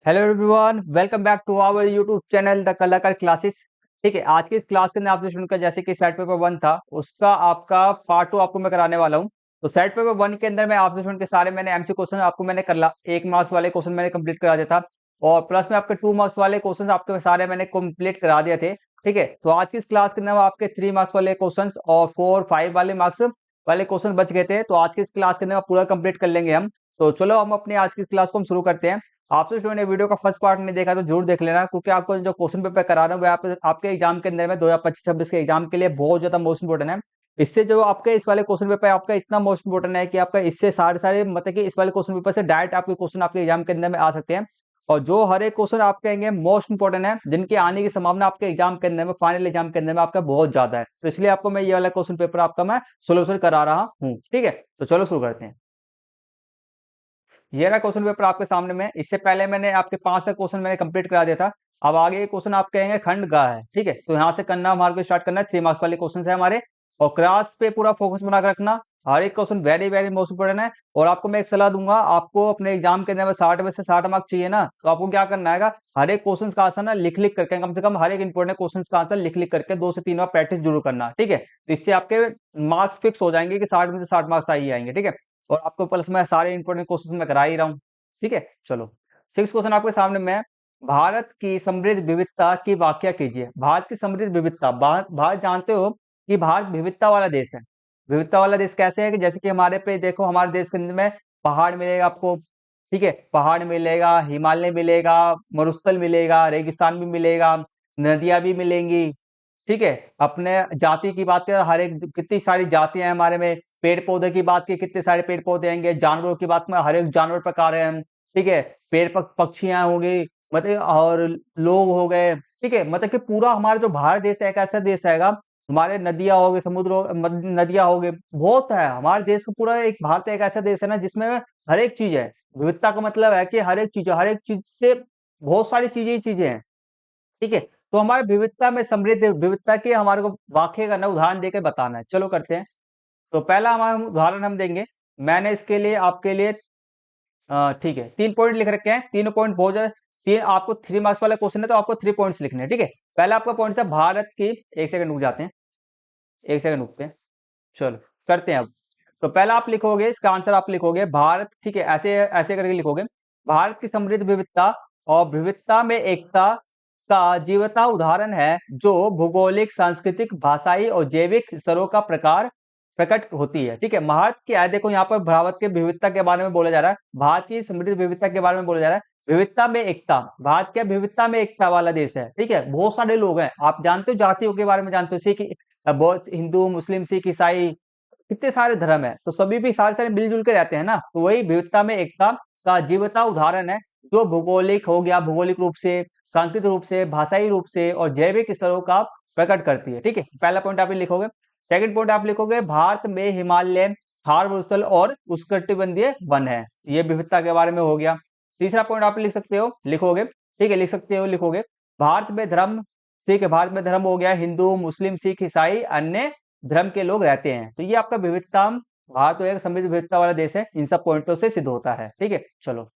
Hello everyone, welcome back to our YouTube channel the Kalakar classes. ठीक है, आज की इस क्लास के अंदर आपसे सुनकर जैसे कि सेट पेपर वन था उसका आपका पार्ट टू आपको मैं कराने वाला हूँ। तो सेट पेपर वन के अंदर मैं आपसे सुन के सारे मैंने एमसी क्वेश्चन आपको मैंने कर ला 1 मार्क्स वाले क्वेश्चन मैंने कंप्लीट करा दिया था और प्लस में आपके 2 मार्क्स वाले क्वेश्चन आपके सारे मैंने कंप्लीट करा दिए थे। ठीक है, तो आज की इस क्लास के अंदर आपके 3 मार्क्स वाले क्वेश्चन और 4 5 वाले मार्क्स वाले क्वेश्चन बच गए थे। तो आज की इस क्लास के अंदर पूरा कंप्लीट कर लेंगे हम। तो चलो हम अपनी आज की क्लास को हम शुरू करते हैं। आपसे स्टूडेंट ने वीडियो का फर्स्ट पार्ट नहीं देखा तो जरूर देख लेना, क्योंकि आपको जो क्वेश्चन पेपर करा रहा हूँ वो आपके एग्जाम के अंदर में 2025-26 के एग्जाम के लिए बहुत ज्यादा मोस्ट इंपोर्टेंट है। इससे जो आपके इस वाले क्वेश्चन पेपर आपका इतना मोस्ट इंपोर्टेंट है कि आपका इससे सारे सारे मतलब कि इस वाले क्वेश्चन पेपर से डायरेक्ट आपके क्वेश्चन आपके एग्जाम के अंदर में आ सकते हैं। और जो हर एक क्वेश्चन आपके आएंगे मोस्ट इंपोर्टेंट है, जिनके आने की संभावना आपके एग्जाम के अंदर में फाइनल एग्जाम के अंदर में आपका बहुत ज्यादा है। तो इसलिए आपको मैं ये वाला क्वेश्चन पेपर आपका मैं सोल्यूशन करा रहा हूँ। ठीक है, तो चलो शुरू करते हैं। ये रहा क्वेश्चन पेपर आपके सामने में। इससे पहले मैंने आपके 5 का क्वेश्चन मैंने कंप्लीट करा दिया था। अब आगे क्वेश्चन आप कहेंगे खंड ग है। ठीक है, तो यहाँ से करना हमारे को स्टार्ट करना है। 3 मार्क्स वाले क्वेश्चन है हमारे और क्लास पे पूरा फोकस बना कर रखना। हर एक question very very most important है। और आपको मैं एक सलाह दूंगा, आपको अपने एग्जाम के अंदर 60 में से 60 मार्क्स चाहिए ना, तो आपको क्या करना है, हर एक क्वेश्चन का आंसर ना लिख लिख करके, कम से कम हर एक इंपोर्टेंट क्वेश्चन का आंसर लिख लिख करके 2 से 3 बार प्रैक्टिस जरूर करना। ठीक है, तो इससे आपके मार्क्स फिक्स हो जाएंगे कि 60 में से 60 मार्क्स आ ही आएंगे। ठीक है, और आपको प्लस में सारे इंपोर्टेंट क्वेश्चन मैं करा ही रहा हूँ। ठीक है, चलो 6 क्वेश्चन आपके सामने में। भारत की समृद्ध विविधता की व्याख्या कीजिए। भारत की समृद्ध विविधता, भारत जानते हो कि भारत विविधता वाला देश है। विविधता वाला देश कैसे है कि जैसे कि हमारे पे देखो, हमारे देश के अंदर में पहाड़ मिलेगा आपको। ठीक है, पहाड़ मिलेगा, हिमालय मिलेगा, मरुस्थल मिलेगा, रेगिस्तान भी मिलेगा, नदियां भी मिलेंगी। ठीक है, अपने जाति की बात करें, हर एक कितनी सारी जातियां हैं हमारे में। पेड़ पौधे की बात की, कितने सारे पेड़ पौधे होंगे। जानवरों की बात में, हर एक जानवर प्रकार है। ठीक है, पक्षियां होंगी, मतलब और लोग हो गए। ठीक है, मतलब कि पूरा हमारा जो भारत देश है एक ऐसा देश रहेगा, हमारे नदियां हो गई, समुद्र नदियां हो गई, बहुत है हमारे देश का। पूरा एक भारत एक ऐसा देश है ना जिसमें हर एक चीज है। विविधता का मतलब है कि हर एक चीज से बहुत सारी चीजें ही चीजें हैं। ठीक है, तो हमारे विविधता में समृद्ध विविधता के हमारे को वाक्य करना, उदाहरण देकर बताना है। चलो करते हैं। तो पहला हमारा उदाहरण हम देंगे। मैंने इसके लिए आपके लिए ठीक है 3 पॉइंट लिख रखे हैं। तीनों पॉइंट बहुत ज्यादा। तीन आपको 3 मार्क्स वाला क्वेश्चन है तो आपको 3 पॉइंट्स लिखने हैं। ठीक है, पहला आपका पॉइंट है भारत की। एक सेकंड रुक जाते हैं, एक सेकंड रुकते हैं। चलो करते हैं अब। तो पहला आप लिखोगे, इसका आंसर आप लिखोगे भारत। ठीक है, ऐसे ऐसे करके लिखोगे। भारत की समृद्ध विविधता और विविधता में एकता का जीवता उदाहरण है, जो भौगोलिक, सांस्कृतिक, भाषाई और जैविक स्तरों का प्रकार प्रकट होती है। ठीक है, भारत की आय देखो, यहाँ पर भारत के विविधता के बारे में बोला जा रहा है, भारत की समृद्ध विविधता के बारे में बोला जा रहा है। विविधता में एकता, भारत क्या विविधता में एकता वाला देश है। ठीक है, बहुत सारे लोग हैं, आप जानते हो जातियों के बारे में जानते हो, सिख, बहुत हिंदू, मुस्लिम, सिख, ईसाई, कितने सारे धर्म है, तो सभी भी सारे सारे मिलजुल के रहते हैं ना, तो वही विविधता में एकता का जीवता उदाहरण है, जो भौगोलिक हो गया, भौगोलिक रूप से, सांस्कृतिक रूप से, भाषाई रूप से और जैविक स्तरों का प्रकट करती है। ठीक है, पहला पॉइंट आप लिखोगे। सेकंड पॉइंट आप लिखोगे, भारत में हिमालय, थार मरुस्थल और उष्णकटिबंधीय वन है। ये विविधता के बारे में हो गया। तीसरा पॉइंट आप लिख सकते हो, लिखोगे। ठीक है, लिख सकते हो, लिखोगे भारत में धर्म। ठीक है, भारत में धर्म हो गया, हिंदू, मुस्लिम, सिख, ईसाई, अन्य धर्म के लोग रहते हैं। तो ये आपका विविधता, भारत तो एक समृद्ध विविधता वाला देश है, इन सब पॉइंटों से सिद्ध होता है। ठीक है, चलो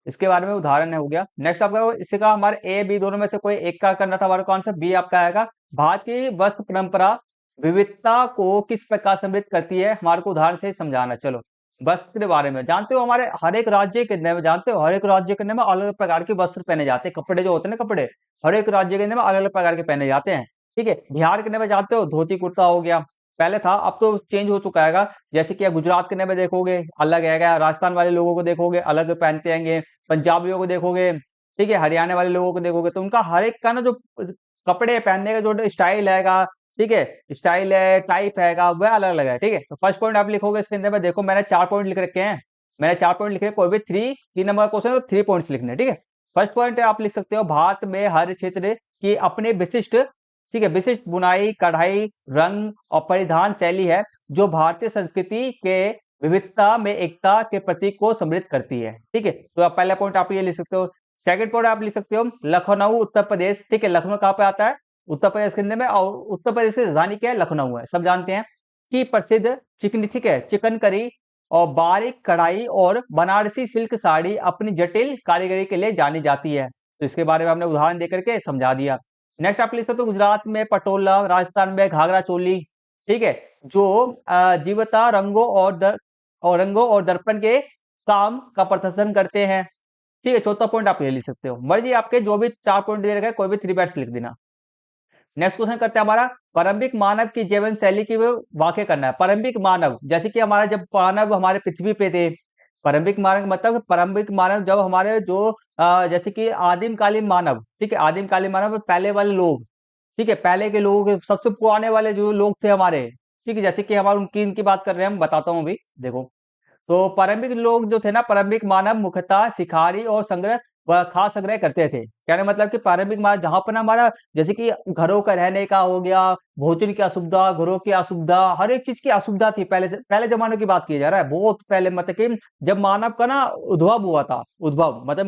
इसके बारे में उदाहरण है हो गया। नेक्स्ट आपका इससे का हमारे ए बी दोनों में से कोई एक का करना था हमारा, कौन सा बी आपका आएगा। भारतीय वस्त्र परंपरा विविधता को किस प्रकार समृद्ध करती है, हमारे को उदाहरण से समझाना। चलो वस्त्र के बारे में जानते हो, हमारे हर एक राज्य के अंदर में जानते हो, हर एक राज्य के अंदर में अलग अलग प्रकार के वस्त्र पहने जाते हैं। कपड़े जो होते हैं ना, कपड़े हर एक राज्य के अंदर में अलग अलग प्रकार के पहने जाते हैं। ठीक है, बिहार के अंदर में जानते हो धोती कुर्ता हो गया, पहले था, अब तो चेंज हो चुका है। जैसे कि गुजरात के अंदर में देखोगे अलग है, राजस्थान वाले लोगों को देखोगे अलग पहनते हैं, पंजाबियों को देखोगे। ठीक है, हरियाणा वाले लोगों को देखोगे, तो उनका हर एक का ना जो कपड़े पहनने का जो स्टाइल है, ठीक है, स्टाइल है, टाइप है, वह अलग अलग है। ठीक है, तो फर्स्ट पॉइंट आप लिखोगे इसके अंदर में, देखो मैंने 4 पॉइंट लिख रखे हैं। मैंने 4 पॉइंट लिखे, कोई भी 3 नंबर का क्वेश्चन है तो 3 पॉइंट्स लिखने। ठीक है, फर्स्ट पॉइंट आप लिख सकते हो, भारत में हर क्षेत्र की अपने विशिष्ट, ठीक है, विशिष्ट बुनाई, कढ़ाई, रंग और परिधान शैली है, जो भारतीय संस्कृति के विविधता में एकता के प्रतीक को समृद्ध करती है। ठीक है, तो आप पहला पॉइंट आप ये लिख सकते हो। सेकंड पॉइंट आप लिख सकते हो, लखनऊ उत्तर प्रदेश। ठीक है, लखनऊ कहाँ पे आता है, उत्तर प्रदेश के अंदर में, और उत्तर प्रदेश की राजधानी क्या है, लखनऊ है, सब जानते हैं। की प्रसिद्ध चिकन, ठीक है, चिकन करी और बारीक कढ़ाई और बनारसी सिल्क साड़ी अपनी जटिल कारीगरी के लिए जानी जाती है। तो इसके बारे में हमने उदाहरण देकर के समझा दिया। नेक्स्ट आप लिख सकते हो गुजरात में पटोला, राजस्थान में घाघरा चोली, ठीक है, जो जीवता रंगों और दर्पण के काम का प्रदर्शन करते हैं। ठीक है, चौथा पॉइंट आप ये लिख सकते हो, मर्जी आपके, जो भी 4 पॉइंट दे रखा है कोई भी 3 बैट्स लिख देना। नेक्स्ट क्वेश्चन करते हैं हमारा, प्रारंभिक मानव की जीवन शैली की वाक्य करना है। प्रारंभिक मानव, जैसे कि हमारा जब मानव हमारे पृथ्वी पे थे, प्रारंभिक मानव मतलब प्रारंभिक मानव जब हमारे जो जैसे कि आदिमकालीन मानव, ठीक है, आदिमकालीन मानव पहले वाले लोग, ठीक है, पहले के लोग, सबसे पुराने वाले जो लोग थे हमारे, ठीक है, जैसे कि हमारे उनकी इनकी बात कर रहे हैं, हम बताता हूँ अभी, देखो। तो प्रारंभिक लोग जो थे ना, प्रारंभिक मानव मुख्यतः शिकारी और संग्रह व खास संग्रह करते थे। कहने मतलब कि प्रारंभिक मानव जहां पर ना हमारा जैसे कि घरों का रहने का हो गया, भोजन की असुविधा, घरों की असुविधा, हर एक चीज की असुविधा थी पहले पहले जमाने की बात की जा रहा है, बहुत पहले, मतलब कि जब मानव का ना उद्भव हुआ था, उद्भव मतलब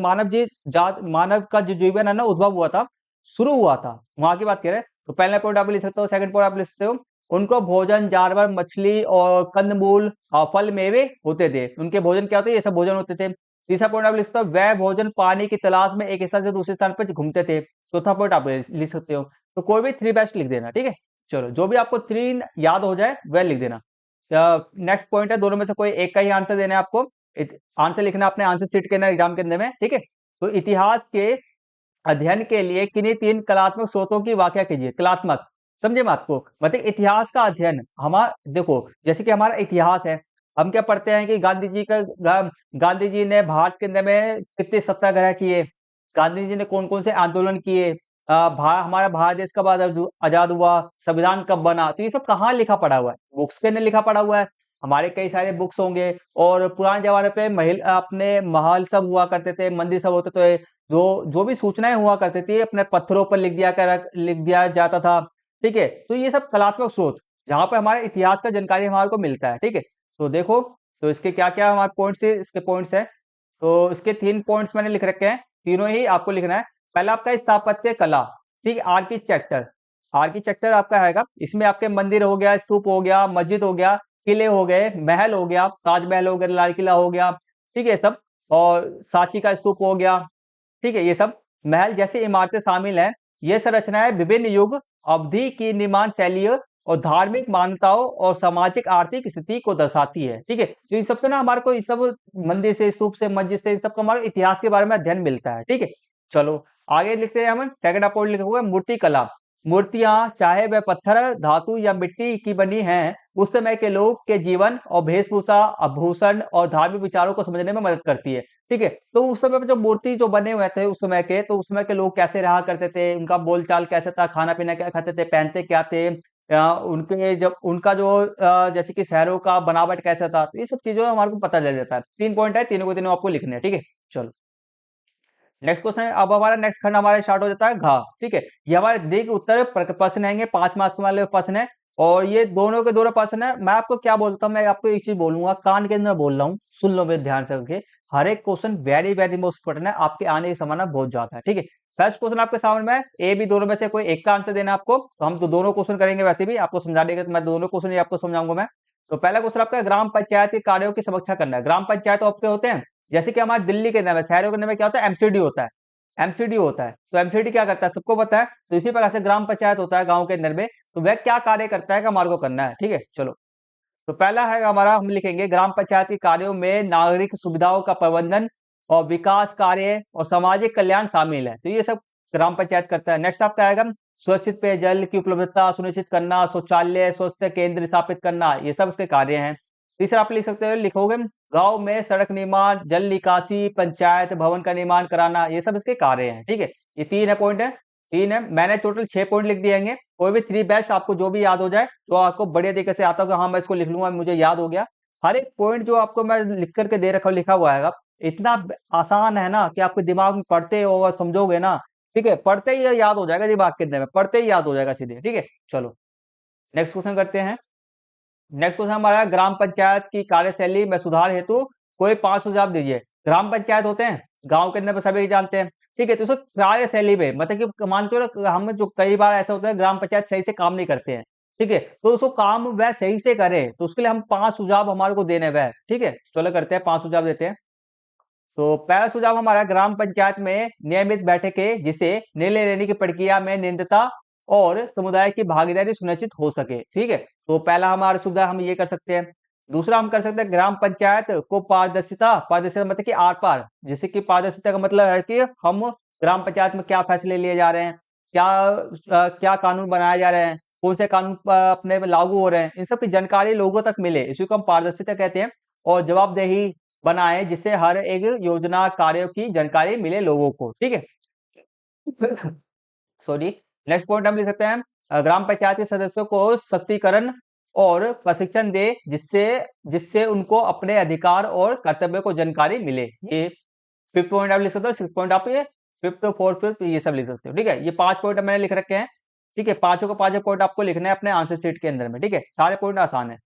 मानव का जो जीवन है ना उद्भव हुआ था, शुरू हुआ था, वहां की बात कर रहे हैं। तो पहला पॉइंट आप लिख सकते हो, सेकंड पॉइंट आप लिख सकते हो, उनको भोजन जानवर, मछली और कंदमूल और फल मेवे होते थे। उनके भोजन क्या होते, ये सब भोजन होते थे। तीसरा पॉइंट आप लिख सकते हो, वह भोजन पानी की तलाश में एक स्थान से दूसरे स्थान पर घूमते थे। चौथा पॉइंट आप लिख सकते हो। तो कोई भी 3 बेस्ट लिख देना, ठीक है। चलो, जो भी आपको 3 याद हो जाए वह लिख देना। नेक्स्ट पॉइंट है, दोनों में से कोई एक का ही आंसर देना है आपको। आंसर लिखना अपने आंसर शीट के ना एग्जाम के अंदर में, ठीक है। तो इतिहास के अध्ययन के लिए किन्हीं 3 कलात्मक स्रोतों की व्याख्या कीजिए। कलात्मक, समझे बात को, मतलब इतिहास का अध्ययन, हमारा देखो जैसे कि हमारा इतिहास है, हम क्या पढ़ते हैं कि गांधी जी ने भारत के अंदर में कितने सत्याग्रह किए, गांधी जी ने कौन कौन से आंदोलन किए, हमारा भारत देश कब आजाद हुआ, संविधान कब बना, तो ये सब कहाँ लिखा पड़ा हुआ है, बुक्स के अंदर लिखा पड़ा हुआ है। हमारे कई सारे बुक्स होंगे, और पुराने जमाने पे महल अपने महल सब हुआ करते थे, मंदिर सब होते थे, जो जो भी सूचनाएं हुआ करती थी अपने पत्थरों पर लिख दिया जाता था, ठीक है। तो ये सब कलात्मक स्रोत, जहां पर हमारे इतिहास का जानकारी हमारे को मिलता है, ठीक है। तो देखो, तो इसके क्या क्या हमारे पॉइंट्स है, इसके पॉइंट्स है। तो इसके 3 पॉइंट्स मैंने लिख रखे हैं, तीनों ही आपको लिखना है। पहला आपका स्थापत्य कला, ठीक है, आर्किटेक्चर, आर्किटेक्चर आपका आएगा, इसमें आपके मंदिर हो गया, स्तूप हो गया, मस्जिद हो गया, किले हो गए, महल हो गया, ताजमहल हो गया, लाल किला हो गया, ठीक है सब, और सांची का स्तूप हो गया, ठीक है, ये सब महल जैसी इमारतें शामिल हैं। ये संरचनाएं विभिन्न युग अवधि की निर्माण शैलियों और धार्मिक मान्यताओं और सामाजिक आर्थिक स्थिति को दर्शाती है, ठीक है। तो इन सबसे ना हमारे को इस सब मंदिर से, स्तूप से, मस्जिद से, इन सब का हमारे इतिहास के बारे में अध्ययन मिलता है, ठीक है। चलो आगे लिखते हैं हम, सेकंड अपॉइंट लिखोगे मूर्ति कला। मूर्तियां चाहे वह पत्थर, धातु या मिट्टी की बनी हैं, उस समय के लोग के जीवन और वेशभूषा, आभूषण और धार्मिक विचारों को समझने में मदद करती है, ठीक है। तो उस समय पे जो मूर्ति जो बने हुए थे उस समय के, तो उस समय के लोग कैसे रहा करते थे, उनका बोलचाल कैसे था, खाना पीना क्या खाते थे, पहनते क्या थे, उनके जब उनका जो जैसे कि शहरों का बनावट कैसा था, तो ये सब चीजों हमारे को पता चल जाता है। 3 पॉइंट है, तीनों को तीनों आपको लिखने हैं, ठीक है। चलो नेक्स्ट क्वेश्चन है, अब हमारा नेक्स्ट खंड हमारा स्टार्ट हो जाता है घा, ठीक है। ये हमारे दिग उत्तर प्रश्न आएंगे, 5 मार्क्स वाले प्रश्न है, और ये दोनों के दोनों प्रश्न है। मैं आपको क्या बोलता हूँ, मैं आपको एक चीज बोलूंगा, कान के अंदर बोल रहा हूँ, सुन लो मेरे ध्यान से करके। हर एक question very very most important है, आपके आने की संभावना बहुत ज्यादा है, ठीक है। फर्स्ट क्वेश्चन आपके सामने में ए बी दोनों में से कोई एक का आंसर देना आपको, तो हम तो दोनों क्वेश्चन करेंगे, वैसे भी आपको समझा देगा, तो मैं दोनों क्वेश्चन ही आपको समझाऊंगा मैं। तो पहला क्वेश्चन आपका ग्राम पंचायत के कार्यों की समीक्षा करना है। ग्राम पंचायत आपके होते हैं, जैसे कि हमारे दिल्ली के अंदर में, शहरों के अंदर में क्या होता है, एमसीडी होता है, एमसीडी होता है। तो एमसीडी क्या करता है सबको पता है, तो इसी प्रकार से ग्राम पंचायत होता है गांव के अंदर में, तो वह क्या कार्य करता है कि हमारे को करना है, ठीक है। चलो, तो पहला है हमारा, हम लिखेंगे ग्राम पंचायत के कार्यों में नागरिक सुविधाओं का प्रबंधन और विकास कार्य और सामाजिक कल्याण शामिल है, तो ये सब ग्राम पंचायत करता है। नेक्स्ट आपका आएगा सुरक्षित पेयजल की उपलब्धता सुनिश्चित करना, शौचालय स्वास्थ्य केंद्र स्थापित करना, ये सब इसके कार्य हैं। तीसरा आप लिख सकते हो, लिखोगे गांव में सड़क निर्माण, जल निकासी, पंचायत भवन का निर्माण कराना, ये सब इसके कार्य हैं, ठीक है। ये 3 है पॉइंट है, 3 है, मैंने टोटल 6 पॉइंट लिख दिए। कोई भी 3 बेस्ट आपको जो भी याद हो जाए, जो आपको बढ़िया तरीके से आता होगा, हाँ मैं इसको लिख लूंगा, मुझे याद हो गया। हर एक पॉइंट जो आपको मैं लिख करके दे रखा लिखा हुआ है, इतना आसान है ना कि आपके दिमाग में पढ़ते हो और समझोगे ना, ठीक है, पढ़ते ही याद हो जाएगा, दिमाग के अंदर में पढ़ते ही याद हो जाएगा सीधे, ठीक है। चलो नेक्स्ट क्वेश्चन करते हैं। नेक्स्ट क्वेश्चन हमारा ग्राम पंचायत की कार्यशैली में सुधार हेतु कोई 5 सुझाव दीजिए। ग्राम पंचायत होते हैं गांव के अंदर सभी जानते हैं, ठीक है। तो उसको कार्यशैली में मतलब कि मान चलो हम जो कई बार ऐसा होता है ग्राम पंचायत सही से काम नहीं करते हैं, ठीक है, तो उसको काम वह सही से करे, तो उसके लिए हम 5 सुझाव हमारे को देने वह, ठीक है, चलो करते हैं 5 सुझाव देते हैं। तो पहला सुझाव हमारा, ग्राम पंचायत में नियमित बैठकें जिससे निर्णय लेने की प्रक्रिया में निरंतरता और समुदाय की भागीदारी सुनिश्चित हो सके, ठीक है। तो पहला हमारा सुझाव हम ये कर सकते हैं। दूसरा हम कर सकते हैं, ग्राम पंचायत को पारदर्शिता, पारदर्शिता मतलब कि आर पार, जैसे कि पारदर्शिता का मतलब है कि हम ग्राम पंचायत में क्या फैसले लिए जा रहे हैं, क्या क्या कानून बनाए जा रहे हैं, कौन से कानून अपने में लागू हो रहे हैं, इन सब की जानकारी लोगों तक मिले, इसी को हम पारदर्शिता कहते हैं। और जवाबदेही बनाए जिससे हर एक योजना कार्यों की जानकारी मिले लोगों को, ठीक है। सॉरी। नेक्स्ट पॉइंट हम लिख सकते हैं, ग्राम पंचायत के सदस्यों को सशक्तिकरण और प्रशिक्षण दे जिससे जिससे उनको अपने अधिकार और कर्तव्य को जानकारी मिले। ये 5th पॉइंट आप लिख सकते हो, 6th पॉइंट आप ये 5th 4th 5th ये सब लिख सकते हो, ठीक है। ये 5 पॉइंट मैंने लिख रखे हैं, ठीक है। पांचों को 5 पॉइंट आपको लिखना है अपने आंसर शीट के अंदर में, ठीक है। सारे पॉइंट आसान है।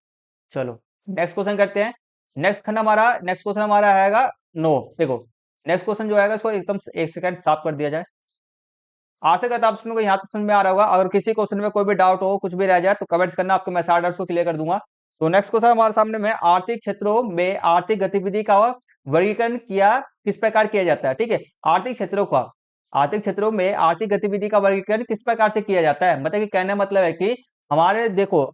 चलो नेक्स्ट क्वेश्चन करते हैं। नेक्स्ट क्वेश्चन हमारा आएगा नो, देखो नेक्स्ट क्वेश्चन जो आएगा इसको एकदम एक सेकंड साफ कर दिया जाए। आशा करता हूँ आप को यहाँ तक समझ में आ रहा होगा। अगर किसी क्वेश्चन में कोई भी डाउट हो, कुछ भी रह जाए तो कमेंट्स करना, आपको मैं सारे डाउट्स को क्लियर कर दूंगा। तो नेक्स्ट क्वेश्चन हमारे सामने में, आर्थिक क्षेत्रों में आर्थिक गतिविधि का वर्गीकरण किया किस प्रकार किया जाता है, ठीक है। आर्थिक क्षेत्रों में आर्थिक गतिविधि का वर्गीकरण किस प्रकार से किया जाता है, मतलब कि कहने का मतलब है कि हमारे देखो,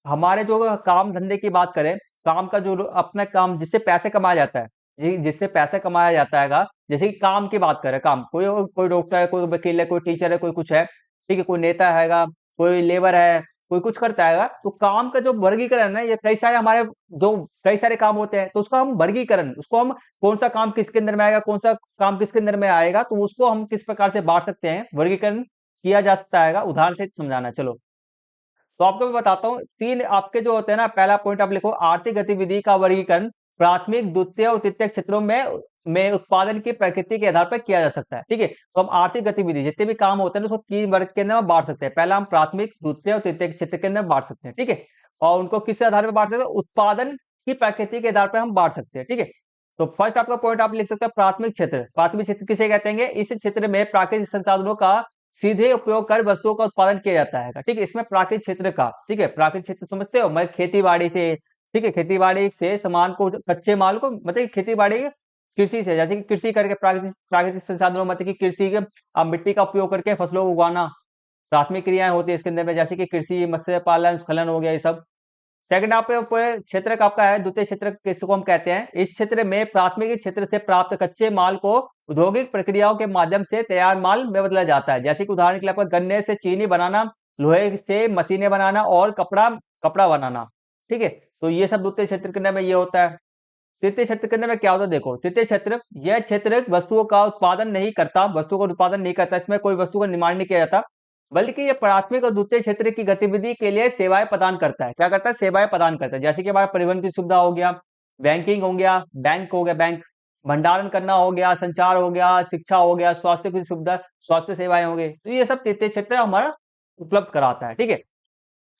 हमारे जो काम धंधे की बात करें, काम का जो अपना काम जिससे पैसे कमाया जाता है, जिससे पैसे कमाया जाता है, जैसे कि काम की बात करें, काम कोई कोई डॉक्टर है, कोई वकील है, कोई टीचर है, कोई कुछ है, ठीक है, कोई नेता हैगा, कोई लेबर है, कोई कुछ करता है। तो काम का जो वर्गीकरण है, ये कई सारे हमारे जो कई सारे काम होते हैं, तो उसका हम वर्गीकरण, उसको हम कौन सा काम किसके अंदर में आएगा, कौन सा काम किसके अंदर में आएगा, तो उसको हम किस प्रकार से बांट सकते हैं, वर्गीकरण किया जा सकता है, उदाहरण से समझाना। चलो तो आपको मैं बताता हूँ, 3 आपके जो होते हैं ना, पहला पॉइंट आप लिखो, आर्थिक गतिविधि का वर्गीकरण प्राथमिक, द्वितीय और तृतीय क्षेत्रों में उत्पादन की प्रकृति के आधार पर किया जा सकता है, ठीक है। तो हम आर्थिक गतिविधि जितने भी काम होते हैं ना, उसको 3 वर्ग के अंदर में बांट सकते हैं। पहला हम प्राथमिक, द्वितीय और तृतीय क्षेत्र के अंदर बांट सकते हैं, ठीक है। और उनको किस आधार पर बांट सकते हैं, उत्पादन की प्रकृति के आधार पर हम बांट सकते हैं, ठीक है। तो फर्स्ट आपका पॉइंट आप लिख सकते हैं, प्राथमिक क्षेत्र। प्राथमिक क्षेत्र किसे कहते हैं, इस क्षेत्र में प्राकृतिक संसाधनों का सीधे उपयोग कर वस्तुओं का उत्पादन किया जाता है, ठीक है। इसमें प्राकृतिक क्षेत्र का, ठीक है, प्राकृतिक क्षेत्र समझते हो, मैं खेती बाड़ी से, ठीक है, खेती बाड़ी से सामान को, कच्चे माल को, मतलब खेती बाड़ी कृषि से, जैसे कि कृषि करके प्राकृतिक प्राकृतिक संसाधनों, मतलब कि कृषि के मिट्टी का उपयोग करके फसलों को उगाना, प्राथमिक क्रियाएं होती है इसके अंदर में, जैसे कि कृषि, मत्स्य पालन, स्खलन हो गया, ये सब। सेकंड आप क्षेत्र का आपका है, द्वितीय क्षेत्र किसको हम कहते हैं, इस क्षेत्र में प्राथमिक क्षेत्र से प्राप्त कच्चे माल को औद्योगिक प्रक्रियाओं के माध्यम से तैयार माल में बदला जाता है, जैसे कि उदाहरण के लिए आपका गन्ने से चीनी बनाना, लोहे से मशीनें बनाना और कपड़ा कपड़ा बनाना, ठीक है। तो ये सब द्वितीय क्षेत्र के अंदर में ये होता है। तृतीय क्षेत्र के अंदर में क्या होता है, देखो तृतीय क्षेत्र, यह क्षेत्र वस्तुओं का उत्पादन नहीं करता, वस्तु का उत्पादन नहीं करता, इसमें कोई वस्तु का निर्माण नहीं किया जाता, बल्कि ये प्राथमिक और द्वितीय क्षेत्र की गतिविधि के लिए सेवाएं प्रदान करता है। क्या करता है, सेवाएं प्रदान करता है, जैसे कि हमारा परिवहन की सुविधा हो गया, बैंकिंग हो गया, बैंक, भंडारण करना हो गया, संचार हो गया, शिक्षा हो गया, स्वास्थ्य की सुविधा, स्वास्थ्य सेवाएं हो गई, तो ये सब तृतीय क्षेत्र हमारा उपलब्ध कराता है, ठीक है।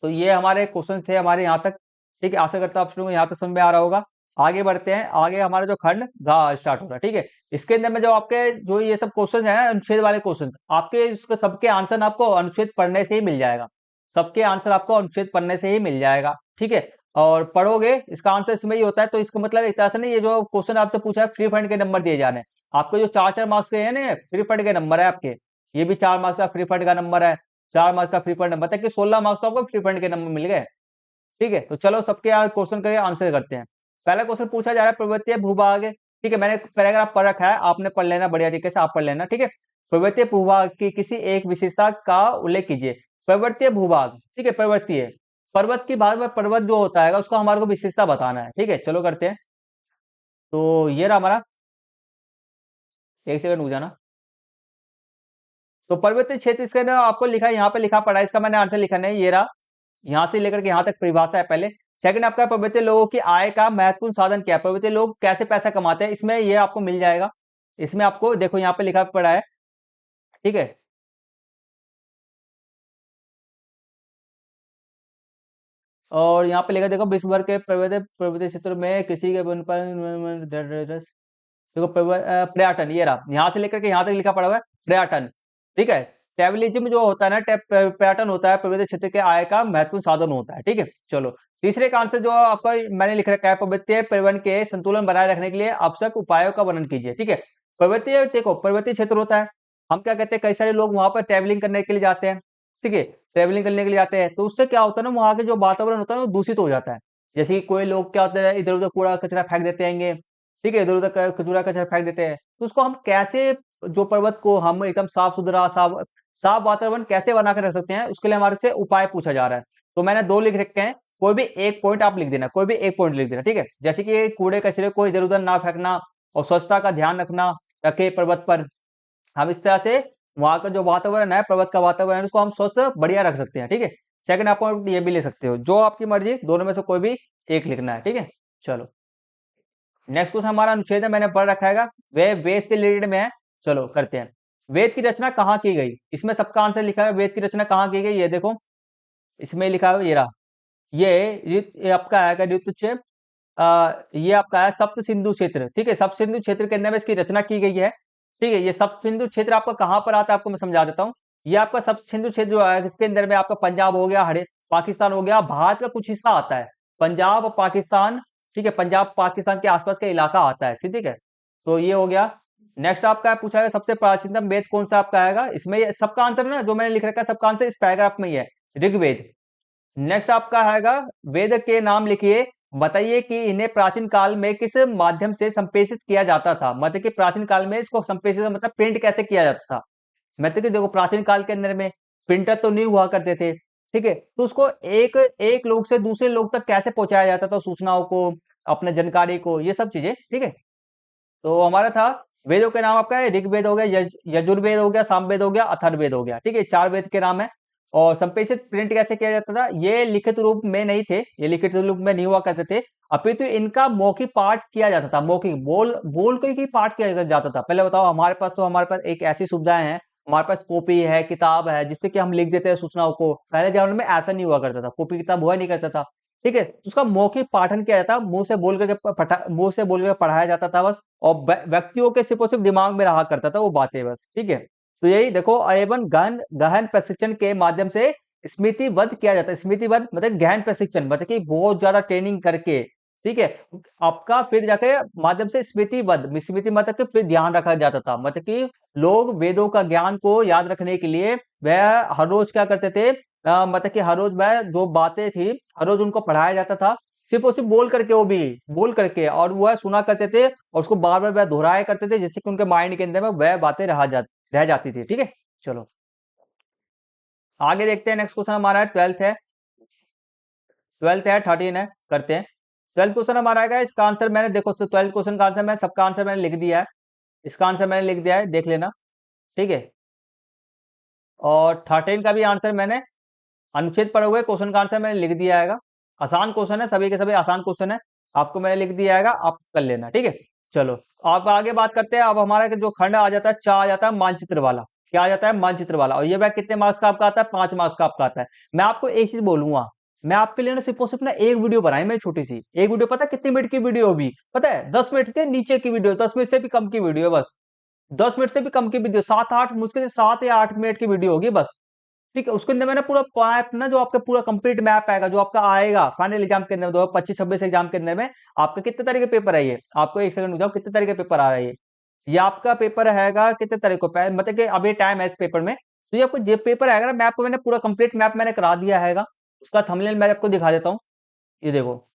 तो ये हमारे क्वेश्चन थे हमारे यहाँ तक, ठीक है। आशा करता हूँ आप लोगों को यहाँ तक समझ में आ रहा होगा। आगे बढ़ते हैं, आगे हमारा जो खंड घ स्टार्ट हो रहा है, ठीक है। इसके अंदर में जो आपके जो ये सब क्वेश्चन है ना, अनुच्छेद वाले क्वेश्चन, आपके इसके सबके आंसर आपको अनुच्छेद पढ़ने से ही मिल जाएगा, सबके आंसर आपको अनुच्छेद पढ़ने से ही मिल जाएगा, ठीक है। और पढ़ोगे इसका आंसर इसमें ही होता है, तो इसका मतलब एक तरह से नहीं, ये जो क्वेश्चन आपसे पूछा है, फ्री फंड के नंबर दिए जा रहे हैं आपको, जो 4-4 मार्क्स के है ना, फ्री फंड के नंबर है आपके, ये भी 4 मार्क्स का फ्री फंड का नंबर है, 4 मार्क्स का फ्री फंड नंबर है, कि 16 मार्क्स तो आपको फ्री फंड के नंबर मिल गए, ठीक है। तो चलो सबके क्वेश्चन का आंसर करते हैं। पहला क्वेश्चन पूछा जा रहा है, पर्वतीय भूभाग, ठीक है, मैंने पैराग्राफ पढ़ रखा है, आपने पढ़ लेना बढ़िया तरीके से, आप पढ़ लेना, ठीक है। पर्वतीय भूभाग की किसी एक विशेषता का उल्लेख कीजिए। पर्वतीय भूभाग, ठीक है, पर्वतीय, पर्वत की भाग में पर्वत जो होता है उसको हमारे को विशेषता बताना है, ठीक है। चलो करते हैं। तो ये रहा हमारा, एक सेकंड रुक जाना। तो पर्वतीय क्षेत्र, इसके अंदर आपको लिखा है, यहाँ पे लिखा पड़ा है, इसका मैंने आंसर लिखा नहीं, ये रहा, यहां से लेकर के यहां तक परिभाषा है पहले। सेकंड आपका, पर्वतीय लोगों की आय का महत्वपूर्ण साधन क्या है, पर्वतीय लोग कैसे पैसा कमाते हैं, इसमें ये आपको मिल जाएगा, इसमें आपको देखो यहाँ पे लिखा पड़ा है, ठीक है। और यहाँ पे लिखा देखो, विश्व भर के पर्वतीय पर्वतीय क्षेत्र में कृषि के देखो पर्वत पर्यटन, ये रहा, यहाँ से लेकर के यहाँ तक लिखा पड़ा हुआ है पर्यटन, ठीक है। ट्रैवलिज्म जो होता है ना, पर्यटन होता है पर्वतीय क्षेत्र के आय का महत्वपूर्ण साधन होता है। ठीक है, चलो तीसरे का आंसर जो आपका मैंने लिख रखा है, पर्वतीय परिवहन के संतुलन बनाए रखने के लिए आवश्यक उपायों का वर्णन कीजिए। ठीक है, पर्वतीय देखो पर्वतीय क्षेत्र होता है, हम क्या कहते हैं, कई सारे लोग वहां पर ट्रैवलिंग करने के लिए जाते हैं। ठीक है, ट्रैवलिंग करने के लिए जाते हैं, तो उससे क्या होता है ना, वहां के जो वातावरण होता है वो दूषित हो जाता है। जैसे कि कोई लोग क्या होता है, इधर उधर कूड़ा कचरा फेंक देते हैं, ठीक है, इधर उधर कचरा कचरा फेंक देते हैं, तो उसको हम कैसे, जो पर्वत को हम एकदम साफ सुथरा साफ साफ वातावरण कैसे बना कर रख सकते हैं, उसके लिए हमारे से उपाय पूछा जा रहा है। तो मैंने 2 लिख रखे हैं, कोई भी एक पॉइंट आप लिख देना, कोई भी एक पॉइंट लिख देना। ठीक है, जैसे कि कूड़े कचरे को इधर उधर ना फेंकना और स्वच्छता का ध्यान रखना रखे पर्वत पर। हम इस तरह से वहां का जो वातावरण है, पर्वत का वातावरण, उसको हम स्वस्थ बढ़िया रख सकते हैं। ठीक है, सेकंड आप पॉइंट ये भी ले सकते हो, जो आपकी मर्जी, दोनों में से कोई भी एक लिखना है। ठीक है, चलो नेक्स्ट क्वेश्चन हमारा अनुच्छेद है, मैंने पढ़ रखा है, वे वेद से रिलेटेड में है। चलो करते हैं। वेद की रचना कहाँ की गई, इसमें सबका आंसर लिखा है, वेद की रचना कहाँ की गई, ये देखो इसमें लिखा है, ये रहा, ये आपका है ऋतुक्षेप, ये आपका है सप्त सिंधु क्षेत्र। ठीक है, सप्त सिंधु क्षेत्र के अंदर में इसकी रचना की गई है। ठीक है, ये सप्त सिंधु क्षेत्र आपका कहाँ पर आता है, आपको मैं समझा देता हूँ। ये आपका सप्त सिंधु क्षेत्र जो है, इसके अंदर में आपका पंजाब हो गया, हरे पाकिस्तान हो गया, भारत का कुछ हिस्सा आता है, पंजाब और पाकिस्तान। ठीक है, पंजाब पाकिस्तान के आसपास का इलाका आता है, ठीक है, तो ये हो गया। नेक्स्ट आपका पूछा है सबसे प्राचीनतम वेद कौन सा आपका आएगा, इसमें ये सबका आंसर ना जो मैंने लिख रखा है, सबका आंसर इस पैराग्राफ में ही है, ऋग्वेद। नेक्स्ट आपका आएगा, वेद के नाम लिखिए, बताइए कि इन्हें प्राचीन काल में किस माध्यम से संप्रेषित किया जाता था, मतलब कि प्राचीन काल में इसको संप्रेषित मतलब प्रिंट कैसे किया जाता था। मतलब कि देखो प्राचीन काल के अंदर में प्रिंटर तो नहीं हुआ करते थे। ठीक है, तो उसको एक एक लोग से दूसरे लोग तक कैसे पहुंचाया जाता था, सूचनाओं को, अपने जानकारी को, ये सब चीजें। ठीक है, तो हमारा था वेदों के नाम आपका है, ऋग्वेद हो गया, यजुर्वेद हो गया, सामवेद हो गया, अथर्ववेद हो गया। ठीक है, 4 वेद के नाम है। और संप्रेषित प्रिंट कैसे किया जाता था, ये लिखित रूप में नहीं थे, ये लिखित रूप में नहीं हुआ करते थे, अपितु इनका मौखिक पाठ किया जाता था, मौखिक बोल बोल के ही पाठ किया जाता था। पहले बताओ, हमारे पास एक ऐसी सुविधाएं हैं, हमारे पास कॉपी है, किताब है, जिससे कि हम लिख देते हैं सूचनाओं को। पहले जमाने में ऐसा नहीं हुआ करता था, कॉपी किताब हुआ नहीं करता था। ठीक है, तो उसका मौखिक पाठन किया जाता, मुंह से बोल करके पढ़ाया जाता था बस, और व्यक्तियों के सिर्फ और सिर्फ दिमाग में रहा करता था वो बातें बस। ठीक है, तो यही देखो, एवं गहन गहन प्रशिक्षण के माध्यम से स्मृतिबद्ध किया जाता है। स्मृतिबद्ध मतलब गहन प्रशिक्षण, मतलब कि बहुत ज्यादा ट्रेनिंग करके, ठीक है, आपका फिर जाके माध्यम से स्मृति मतलब कि फिर ध्यान रखा जाता था। मतलब कि लोग वेदों का ज्ञान को याद रखने के लिए वह हर रोज क्या करते थे, मतलब कि हर रोज वह जो बातें थी, हर रोज उनको पढ़ाया जाता था, सिर्फ और सिर्फ बोल करके, वो भी बोल करके, और वह सुना करते थे, और उसको बार बार वह दोहराया करते थे, जिससे कि उनके माइंड के अंदर में वह बातें रह जाती थी। ठीक है, चलो आगे देखते हैं। नेक्स्ट क्वेश्चन हमारा है, ट्वेल्थ है, 13 है, करते हैं। 12th क्वेश्चन हमारा आएगा, इसका आंसर मैंने देखो, 12th क्वेश्चन का आंसर मैं सबका आंसर मैंने लिख दिया है, इसका आंसर मैंने लिख दिया है, देख लेना। ठीक है, और 13 का भी आंसर मैंने अनुच्छेद पढ़े हुए क्वेश्चन का आंसर मैंने लिख दिया है। आसान क्वेश्चन है, सभी के सभी आसान क्वेश्चन है, आपको मैंने लिख दिया है, आप कर लेना। ठीक है, चलो आप आगे बात करते हैं। अब हमारा जो खंड आ जाता है, चा आ जाता है मानचित्र वाला, क्या आ जाता है, मानचित्र वाला। और ये वह कितने मार्क्स का आपका आता है, 5 मार्क्स का आपका आता है। मैं आपको एक चीज बोलूंगा, मैं आपके लिए ना सिर्फ और सिर्फ ना एक वीडियो बनाई मेरी छोटी सी, एक वीडियो, पता है कितनी मिनट की वीडियो होगी, पता है 10 मिनट के नीचे की वीडियो, 10 मिनट से भी कम की वीडियो, बस 10 मिनट से भी कम की वीडियो, 7-8 मुश्किल से 7 या 8 मिनट की वीडियो होगी बस। ठीक है, उसके अंदर मैंने पूरा मैप ना, जो आपका पूरा कंप्लीट मैप आएगा, जो आपका आएगा फाइनल एग्जाम के अंदर 2025-26 एग्जाम के अंदर में, आपका कितने तरह के पेपर है ये, आपको एक सेकंड रुक, कितने तरह के पेपर आ रहा है ये आपका पेपर हैगा कितने तरह को, मतलब कि अभी टाइम है इस पेपर में, तो ये आपको ये पेपर आएगा ना, मैप को मैंने पूरा कंप्लीट मैप मैंने करा दिया हैगा। उसका थंबनेल मैं आपको दिखा देता हूँ, ये देखो,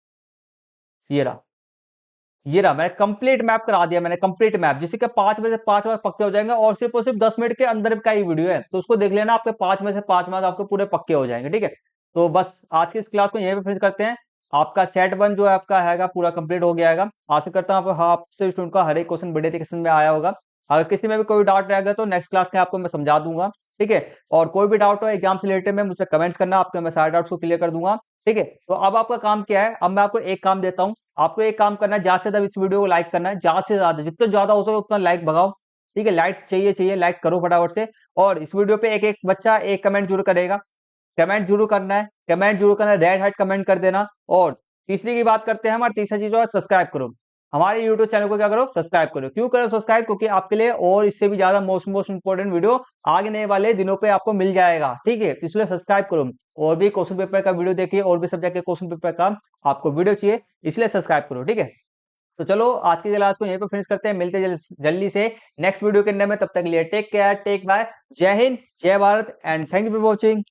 ये रहा, ये रहा, मैंने कंप्लीट मैप करा दिया, मैंने कंप्लीट मैप, जिससे कि 5 में से 5 मार्क्स पक्के हो जाएंगे, और सिर्फ 10 मिनट के अंदर का ही वीडियो है, तो उसको देख लेना, आपके 5 में से 5 मार्क्स आपके पूरे पक्के हो जाएंगे। ठीक है, तो बस आज की इस क्लास को यहीं पे फिनिश करते हैं। आपका सेट 1 जो है आपका हैगा पूरा कंप्लीट हो गया हैगा। आशा करता हूँ आपसे स्टूडेंट का हर एक क्वेश्चन बढ़िया तरीके में आया होगा। अगर किसी में भी कोई डाउट रहेगा तो नेक्स्ट क्लास में आपको मैं समझा दूंगा। ठीक है, और कोई भी डाउट हो एग्जाम से रिलेटेड में मुझसे कमेंट्स करना, आपके मैं सारे डाउट्स को क्लियर कर दूंगा। ठीक है, तो अब आपका काम क्या है, अब मैं आपको एक काम देता हूँ, आपको एक काम करना है, ज्यादा से ज्यादा इस वीडियो को लाइक करना है, ज्यादा से ज्यादा, जितना ज्यादा हो सके उतना लाइक भगाओ। ठीक है, लाइक चाहिए, लाइक करो फटाफट से। और इस वीडियो पे एक एक बच्चा एक कमेंट जरूर करेगा, कमेंट जरूर करना है, कमेंट जरूर करना है, रेड हार्ट कमेंट कर देना। और तीसरी की बात करते हैं, हमारी तीसरी चीज सब्सक्राइब करो। हमारे यूट्यूब चैनल को क्या करो, सब्सक्राइब करो। क्यों करो सब्सक्राइब? क्योंकि आपके लिए और इससे भी ज्यादा मोस्ट इंपोर्टेंट वीडियो आगे वाले दिनों पे आपको मिल जाएगा, ठीक है? तो इसलिए सब्सक्राइब करो। और भी क्वेश्चन पेपर का वीडियो देखिए, और भी सब्जेक्ट के क्वेश्चन पेपर का आपको वीडियो चाहिए, इसलिए सब्सक्राइब करो, ठीक है? तो चलो आज की क्लास को यहीं पे फिनिश करते हैं, मिलते हैं जल्दी से नेक्स्ट वीडियो के अंदर में। तब तक के लिए टेक केयर, टेक बाय, जय हिंद, जय Bharat and thank you for watching.